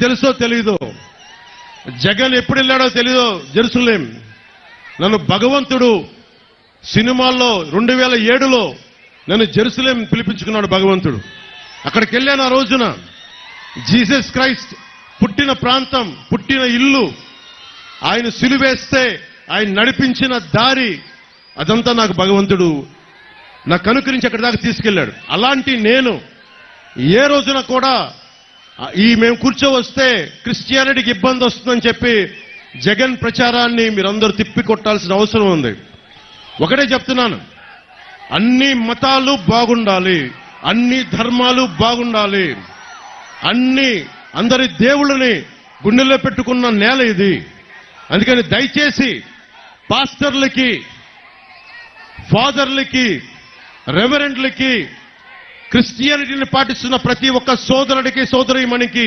తెలుసో తెలీదో, జగన్ ఎప్పుడు వెళ్ళాడో తెలీదో జెరూసలేం. నన్ను భగవంతుడు సినిమాల్లో 2007లో నన్ను జెరూసలేం పిలిపించుకున్నాడు భగవంతుడు. అక్కడికి వెళ్ళాను. ఆ రోజున జీసస్ క్రైస్ట్ పుట్టిన ప్రాంతం, పుట్టిన ఇల్లు, ఆయన సిలువేస్తే ఆయన నడిపించిన దారి, అదంతా నాకు భగవంతుడు నాకు అనుకరించి అక్కడి దాకా తీసుకెళ్లాడు. అలాంటి నేను ఏ రోజున కూడా మేము కూర్చోవస్తే క్రిస్టియానిటీకి ఇబ్బంది వస్తుందని చెప్పి జగన్ ప్రచారాన్ని మీరందరూ తిప్పికొట్టాల్సిన అవసరం ఉంది. ఒకటే చెప్తున్నాను, అన్ని మతాలు బాగుండాలి, అన్ని ధర్మాలు బాగుండాలి, అందరి దేవుళ్ళని గుండెల్లో పెట్టుకున్న నేల ఇది. అందుకని దయచేసి పాస్టర్లకి, ఫాదర్లకి, రెవరెండ్లకి, క్రిస్టియానిటీని పాటిస్తున్న ప్రతి ఒక్క సోదరుడికి, సోదరీమణికి